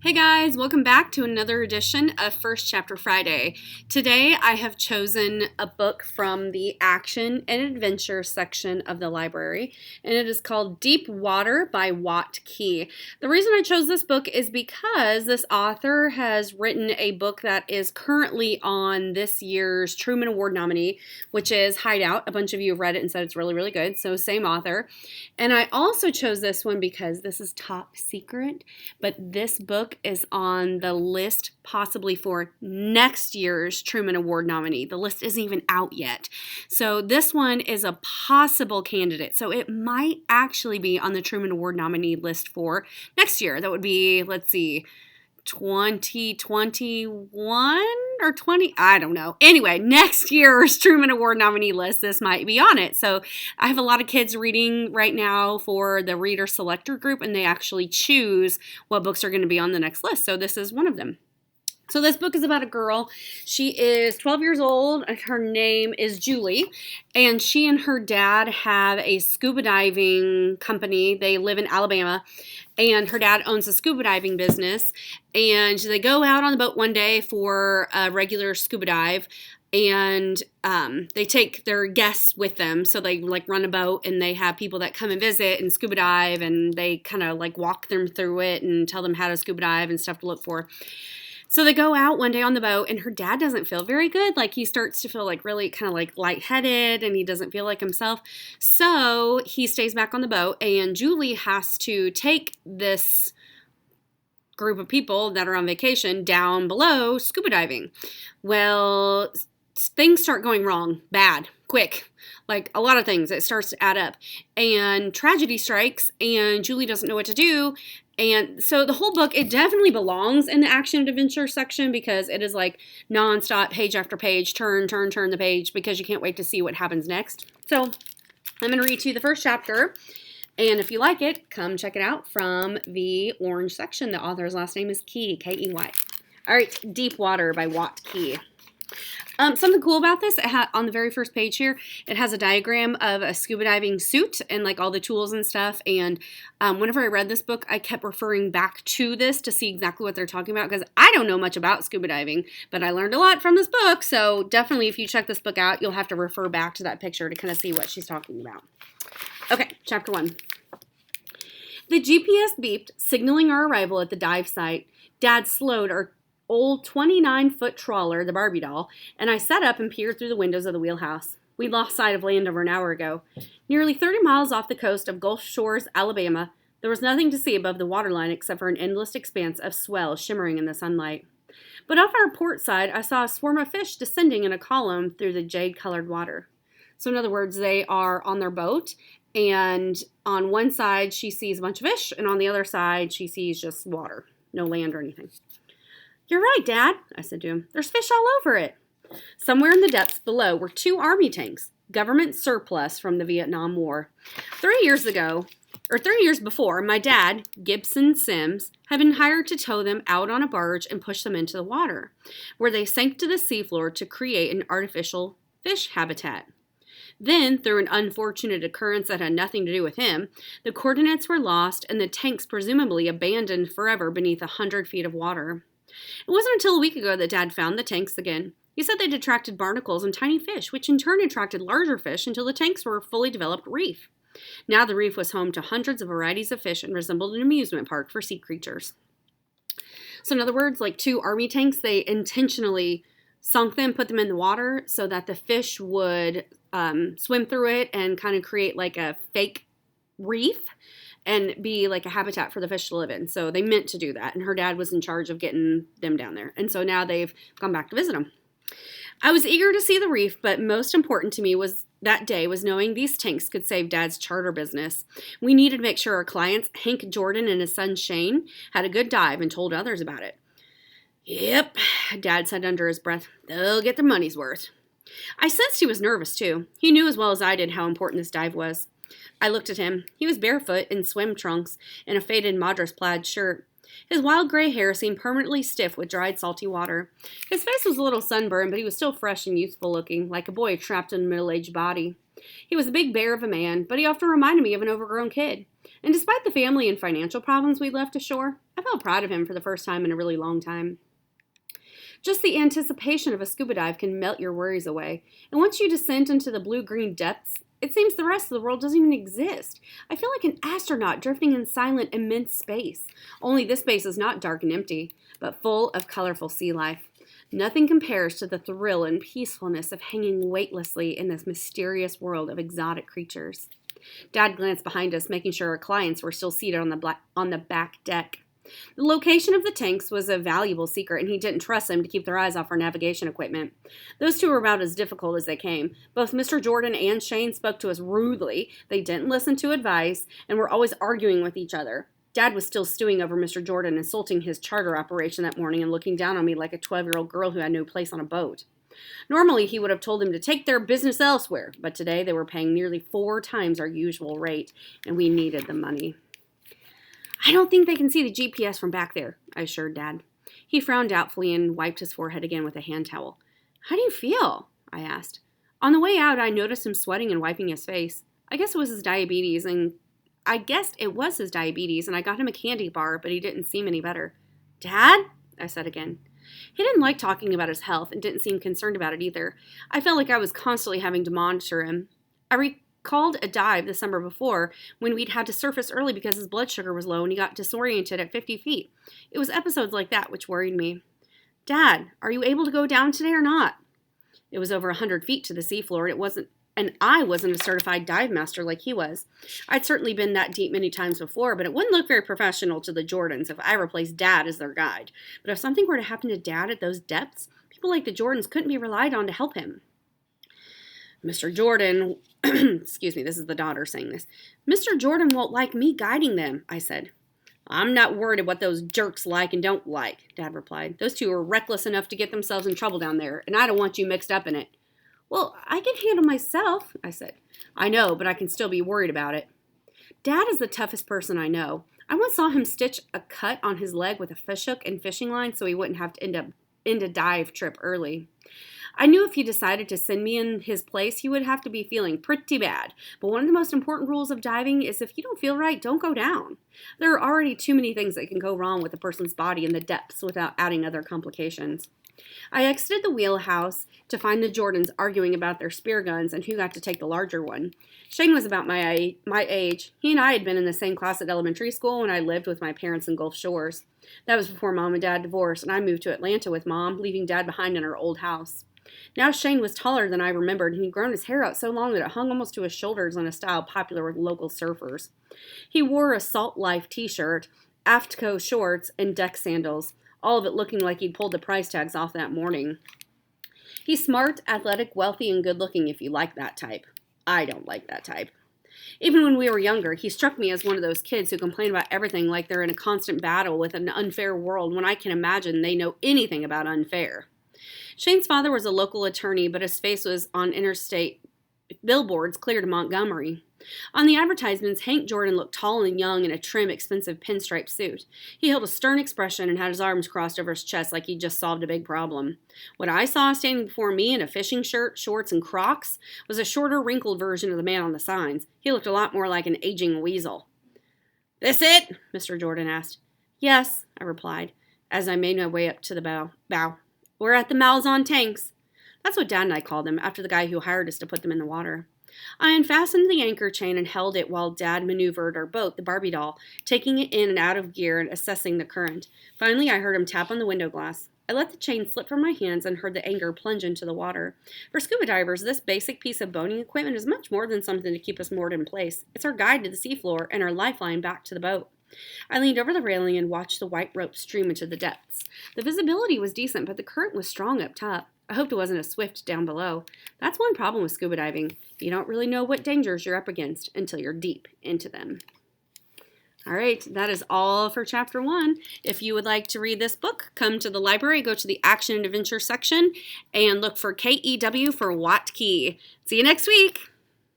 Hey guys, welcome back to another edition of First Chapter Friday. Today I have chosen a book from the Action and Adventure section of the library, and it is called Deep Water by Watt Key. The reason I chose this book is because this author has written a book that is currently on this year's Truman Award nominee, which is Hideout. A bunch of you have read it and said it's really, really good, so same author. And I also chose this one because this is top secret, but this book is on the list possibly for next year's Truman Award nominee. The list isn't even out yet. So this one is a possible candidate. So it might actually be on the Truman Award nominee list for next year. That would be, let's see, 2021 or 20, I don't know. Anyway, next year's Truman Award nominee list, this might be on it. So I have a lot of kids reading right now for the reader selector group, and they actually choose what books are going to be on the next list. So this is one of them. So this book is about a girl. She is 12 years old, and her name is Julie, and she and her dad have a scuba diving company. They live in Alabama, and her dad owns a scuba diving business, and they go out on the boat one day for a regular scuba dive, and they take their guests with them. So they run a boat, and they have people that come and visit and scuba dive, and they kind of walk them through it and tell them how to scuba dive and stuff to look for. So they go out one day on the boat, and her dad doesn't feel very good. He starts to feel really kind of lightheaded, and he doesn't feel like himself. So he stays back on the boat, and Julie has to take this group of people that are on vacation down below scuba diving. Well, things start going wrong, bad, quick. A lot of things. It starts to add up. And tragedy strikes, and Julie doesn't know what to do. And so the whole book, it definitely belongs in the action and adventure section because it is nonstop, page after page, turn the page, because you can't wait to see what happens next. So I'm going to read to you the first chapter. And if you like it, come check it out from the orange section. The author's last name is Key, K-E-Y. All right, Deep Water by Watt Key. Something cool about this, on the very first page here, it has a diagram of a scuba diving suit and all the tools and stuff. And whenever I read this book, I kept referring back to this to see exactly what they're talking about, because I don't know much about scuba diving, but I learned a lot from this book. So definitely, if you check this book out, you'll have to refer back to that picture to kind of see what she's talking about. Okay, chapter 1. The GPS beeped, signaling our arrival at the dive site. Dad slowed our old 29-foot trawler, the Barbie doll, and I sat up and peered through the windows of the wheelhouse. We'd lost sight of land over an hour ago. Nearly 30 miles off the coast of Gulf Shores, Alabama, there was nothing to see above the waterline except for an endless expanse of swell shimmering in the sunlight. But off our port side, I saw a swarm of fish descending in a column through the jade-colored water. So in other words, they are on their boat, and on one side she sees a bunch of fish, and on the other side she sees just water, no land or anything. "You're right, Dad," I said to him. "There's fish all over it." Somewhere in the depths below were 2 Army tanks, government surplus from the Vietnam War. 3 years before, my dad, Gibson Sims, had been hired to tow them out on a barge and push them into the water, where they sank to the seafloor to create an artificial fish habitat. Then, through an unfortunate occurrence that had nothing to do with him, the coordinates were lost and the tanks presumably abandoned forever beneath 100 feet of water. It wasn't until a week ago that Dad found the tanks again. He said they'd attracted barnacles and tiny fish, which in turn attracted larger fish until the tanks were a fully developed reef. Now the reef was home to hundreds of varieties of fish and resembled an amusement park for sea creatures. So in other words, 2 Army tanks, they intentionally sunk them, put them in the water so that the fish would swim through it and kind of create a fake reef and be a habitat for the fish to live in. So they meant to do that, and her dad was in charge of getting them down there. And so now they've gone back to visit them. I was eager to see the reef, but most important to me that day was knowing these tanks could save Dad's charter business. We needed to make sure our clients, Hank Jordan and his son Shane, had a good dive and told others about it. "Yep," Dad said under his breath. "They'll get their money's worth." I sensed he was nervous, too. He knew as well as I did how important this dive was. I looked at him. He was barefoot in swim trunks and a faded Madras plaid shirt. His wild gray hair seemed permanently stiff with dried salty water. His face was a little sunburned, but he was still fresh and youthful looking, like a boy trapped in a middle-aged body. He was a big bear of a man, but he often reminded me of an overgrown kid. And despite the family and financial problems we'd left ashore, I felt proud of him for the first time in a really long time. Just the anticipation of a scuba dive can melt your worries away, and once you descend into the blue-green depths, it seems the rest of the world doesn't even exist. I feel like an astronaut drifting in silent, immense space. Only this space is not dark and empty, but full of colorful sea life. Nothing compares to the thrill and peacefulness of hanging weightlessly in this mysterious world of exotic creatures. Dad glanced behind us, making sure our clients were still seated on the back deck. The location of the tanks was a valuable secret, and he didn't trust them to keep their eyes off our navigation equipment. Those two were about as difficult as they came. Both Mr. Jordan and Shane spoke to us rudely. They didn't listen to advice and were always arguing with each other. Dad was still stewing over Mr. Jordan insulting his charter operation that morning and looking down on me like a 12-year-old girl who had no place on a boat. Normally, he would have told them to take their business elsewhere, but today they were paying nearly 4 times our usual rate, and we needed the money. I don't think they can see the GPS from back there, I assured Dad. He frowned doubtfully and wiped his forehead again with a hand towel. How do you feel? I asked. On the way out, I noticed him sweating and wiping his face. I guessed it was his diabetes, and I got him a candy bar, but he didn't seem any better. Dad? I said again. He didn't like talking about his health and didn't seem concerned about it either. I felt like I was constantly having to monitor him. I recalled a dive the summer before when we'd had to surface early because his blood sugar was low and he got disoriented at 50 feet. It was episodes like that which worried me. Dad, are you able to go down today or not? It was over 100 feet to the seafloor, and I wasn't a certified dive master like he was. I'd certainly been that deep many times before, but it wouldn't look very professional to the Jordans if I replaced Dad as their guide. But if something were to happen to Dad at those depths, people like the Jordans couldn't be relied on to help him. Mr. Jordan, excuse me, this is the daughter saying this. Mr. Jordan won't like me guiding them, I said. I'm not worried about what those jerks like and don't like, Dad replied. Those two are reckless enough to get themselves in trouble down there, and I don't want you mixed up in it. Well, I can handle myself, I said. I know, but I can still be worried about it. Dad is the toughest person I know. I once saw him stitch a cut on his leg with a fish hook and fishing line so he wouldn't have to end a dive trip early. I knew if he decided to send me in his place, he would have to be feeling pretty bad. But one of the most important rules of diving is if you don't feel right, don't go down. There are already too many things that can go wrong with a person's body in the depths without adding other complications. I exited the wheelhouse to find the Jordans arguing about their spear guns and who got to take the larger one. Shane was about my age. He and I had been in the same class at elementary school when I lived with my parents in Gulf Shores. That was before Mom and Dad divorced, and I moved to Atlanta with Mom, leaving Dad behind in our old house. Now Shane was taller than I remembered, and he'd grown his hair out so long that it hung almost to his shoulders in a style popular with local surfers. He wore a Salt Life t-shirt, Aftco shorts, and deck sandals, all of it looking like he'd pulled the price tags off that morning. He's smart, athletic, wealthy, and good-looking if you like that type. I don't like that type. Even when we were younger, he struck me as one of those kids who complain about everything like they're in a constant battle with an unfair world when I can imagine they know anything about unfair. Shane's father was a local attorney, but his face was on interstate billboards clear to Montgomery. On the advertisements, Hank Jordan looked tall and young in a trim, expensive pinstripe suit. He held a stern expression and had his arms crossed over his chest like he'd just solved a big problem. What I saw standing before me in a fishing shirt, shorts, and Crocs was a shorter, wrinkled version of the man on the signs. He looked a lot more like an aging weasel. "This it?" Mr. Jordan asked. "Yes," I replied, as I made my way up to the bow. "We're at the Malzahn tanks." That's what Dad and I called them, after the guy who hired us to put them in the water. I unfastened the anchor chain and held it while Dad maneuvered our boat, the Barbie doll, taking it in and out of gear and assessing the current. Finally, I heard him tap on the window glass. I let the chain slip from my hands and heard the anchor plunge into the water. For scuba divers, this basic piece of boating equipment is much more than something to keep us moored in place. It's our guide to the seafloor and our lifeline back to the boat. I leaned over the railing and watched the white rope stream into the depths. The visibility was decent, but the current was strong up top. I hoped it wasn't as swift down below. That's one problem with scuba diving. You don't really know what dangers you're up against until you're deep into them. All right, that is all for Chapter 1. If you would like to read this book, come to the library, go to the Action and Adventure section, and look for KEW for Watt Key. See you next week.